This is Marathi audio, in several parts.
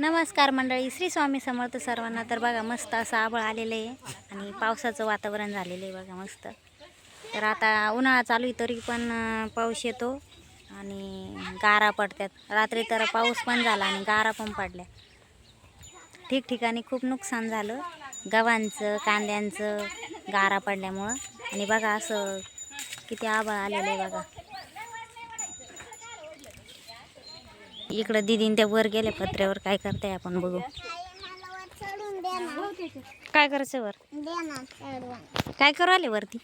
नमस्कार मंडळी, श्री स्वामी समर्थ सर्वांना. तर बघा मस्त असं आभाळ आलेलं आहे आणि पावसाचं वातावरण झालेलं आहे बघा मस्त. तर आता उन्हाळा चालू आहे तरी पण पाऊस येतो आणि गारा पडतात. रात्री तर पाऊस पण झाला आणि गारा पण पडल्या. ठिकठिकाणी खूप नुकसान झालं गव्हांचं, कांद्यांचं गारा पडल्यामुळं. आणि बघा असं किती आभाळ आलेलं आहे बघा. इकडं दीदीन त्या वर गेले पत्र्यावर. काय करताय आपण बघू. काय करायचं वर? काय करू आले वरती?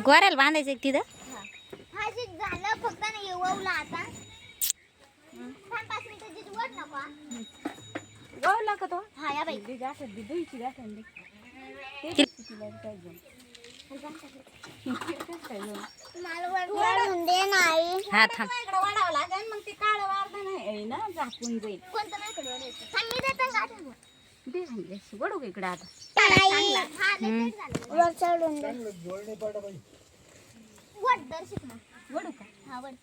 गोऱ्याला बांधायचं एक तिथं. गवला का तो? हा या बाई हा थांब. मग ते काळ वारदा नाही ना झाकून जाईल. वडू का इकडे आता? वडू का? हा वड.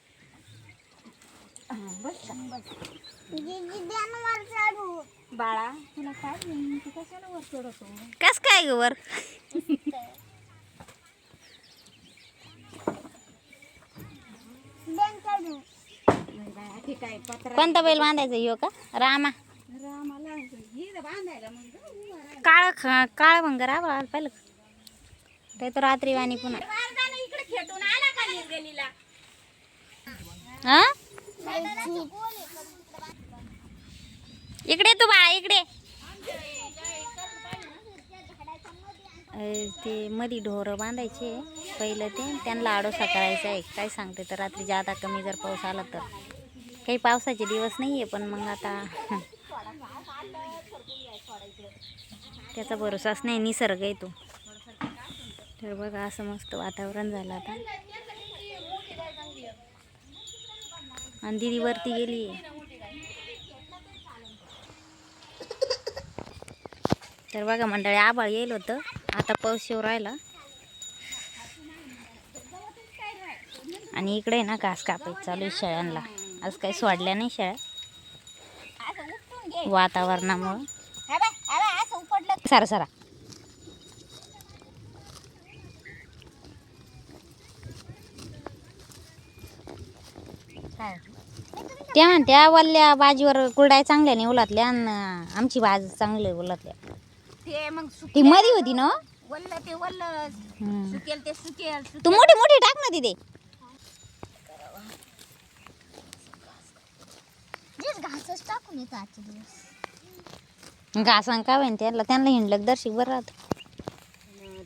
बाळा तुला काय तू कशाला वर चढवतो? कस काय ग वर? कोणता बैल बांधायचा यो का? रामा. काळ काळ भंगर आला पाहिलं ते तर रात्री वाणी पुन्हा. हा इकडे तू बाळा इकडे. ते मधी ढोरं बांधायचे पहिलं ते त्यांना आडोसा करायचा आहे. काय सांगते तर रात्री जादा कमी जर पाऊस आला तर. काही पावसाचे दिवस नाही आहे पण मग आता त्याचा भरोसाच नाही, निसर्ग आहे तो. तर बघा असं मस्त वातावरण झालं आता. आणि दीदी वरती गेली. तर बघा मंडळी आभाळ येईल होतं, आता पाऊस येऊ राहिला. आणि इकडे ना घास कापायचं चालू आहे शेळ्यांना. आज काही सोडल्या नाही शेळ्या वातावरणामुळं. सरा सरा त्या म्हणत्या वल्ल्या बाजीवर कुरड्या चांगल्या नाही उलातल्या आणि आमची बाज चांगली उलातल्या. ते मग ती मधी होती ना वल्ल ते वल्ल सुकेल ते सुकेल. तू मोठी मोठी टाक ना तिथे. घासच टाकून येतो आजचे दिवस. घासां का होईन त्यांना हिंडलं दर्शिक बरं राहत.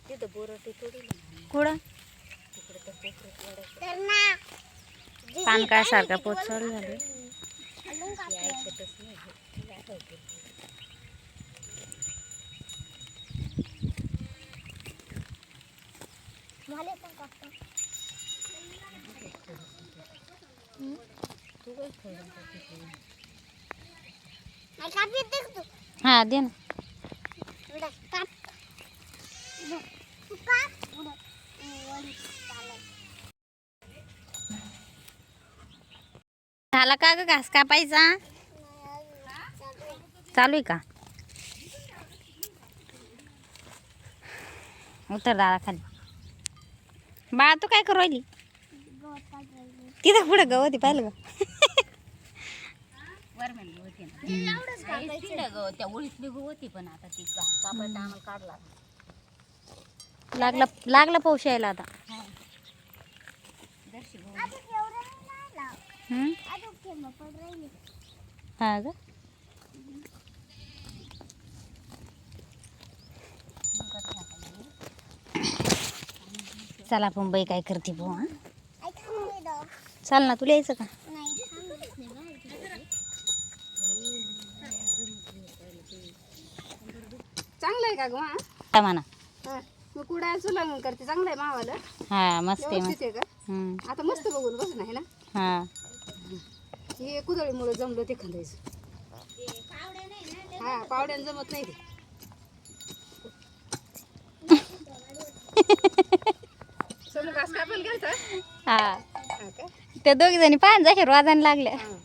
तिथं बोरटी थोडी कुठं पानकाळ सारखा पोत चालू झाले. हा दे ना. झाला का ग घास कापायचा? चालू आहे का? उतर दादा खाली. बाळा तू काय करू राहिली? तिथं पुढे गवती पाहिलं का? त्या ओळीतली होती पण आता ती कापड आम्हाला काढला. लागला पाऊस यायला आता. हा ग चला मुंबई काय करते भाऊ. चाल ना तुला यायचं का? चांगलं आहे का ग म्हणा. मग कुडाय चुला करते चांगलं आहे मावाला. हा मस्त आहे व्यवस्थित आहे का? आता मस्त बघून बस नाही ना. हा हे कुदळीमुळे जमलं ते खांदायचं. हा पावड्यानं जमत नाही ते. समोर घास कापायला गेलता हा हा का त्या दोघी जणी पाहून जशा रोजाने लागल्या. हा.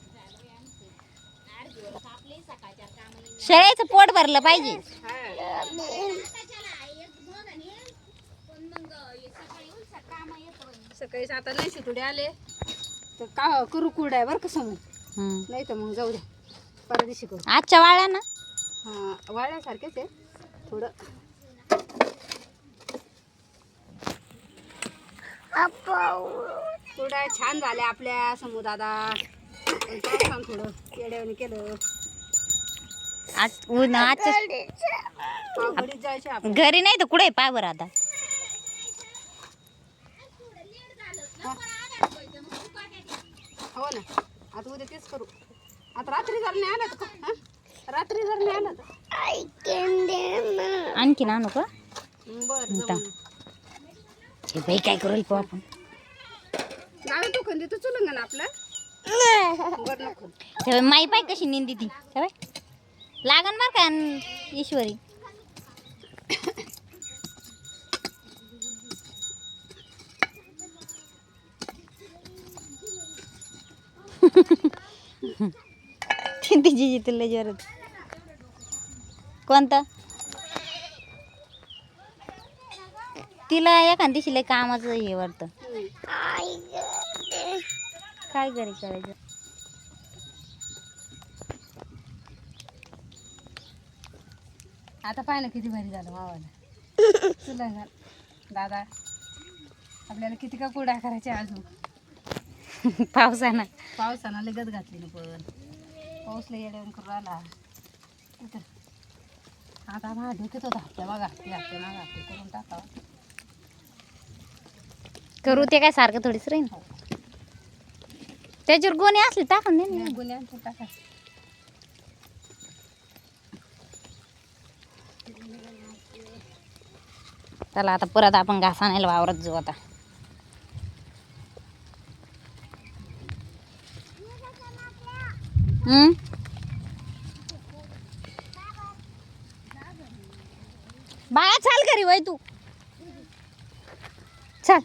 शेळ्याचं पोट भरलं पाहिजे. हा. सकाळीच आता नाही शितुडे आले तर का करू कुरड्या बरं का समोर, नाही तर मग जाऊ द्या परवा दिवशी करू. आजच्या वाळ्या ना हां वाळल्यासारखेच आहे थोडं. कुरड्या छान झाल्या आपल्या समोर दादा, पण पावसानं थोडं येड्यावानी केलं. आज ऊन आजच्या पावघडीत जायचे आपण. घरी नाही तर कुठे पाय बरं आता. हो ना आता उद्या तेच करू. आता रात्री जर नाही आलं तर हा? रात्री जर नाही आलं तर आणखी आणू का बरं आता. जाऊ ना. हे बाई काय करू पाहू आपण. गावी तू खंदी तर चुलंग ना आपलं बरं नको. ते माई पाय कशी निंदी ती ते बाई. लागन मार का ईश्वरी. तिची तुला जोरात कोणतं तिला एखाद दिवशी लय कामाचं हे वाटतं. काय घरी करायचं. आता पाहिलं किती भारी झालं मावाला चुलंग दादा. आपल्याला किती का कुरड्या करायच्या अजून पावसानं. पावसानं लगत घातली ना पण पाऊसला येड्यावरून करून आला इथं. आता माझ्या डोक्यात होता हप्त्या मागा हप्ते हप्ते मागा हप्ते करून टाकावं. करू ते काय सारखं थोडीच राहील. त्याच्यावर गोणी असली टाकून दे ना. गुन्ह्यांचं टाका. चला आता परत आपण घास आणायला वावरात जाऊ आता. बाळा चाल घरी वय तू चल.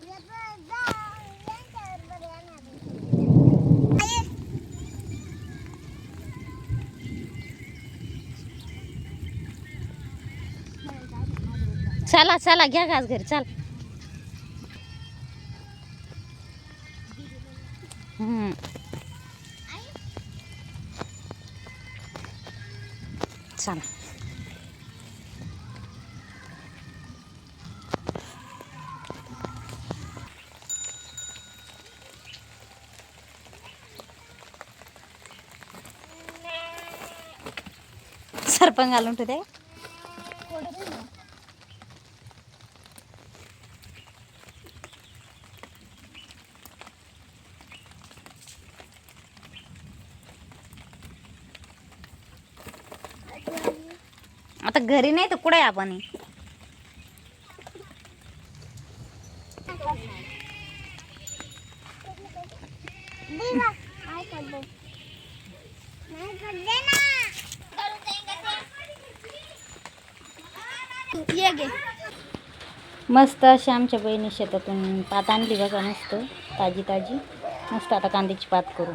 चला चला घ्या घास घरी चल. चला सरपंच घालून ठेवते. आता घरी नाही तर कुठे आपण. मस्त अशी आमच्या बहिणी शेतातून पात आणली बघा. मस्त ताजी ताजी. मस्त आता कांद्याची पात करू.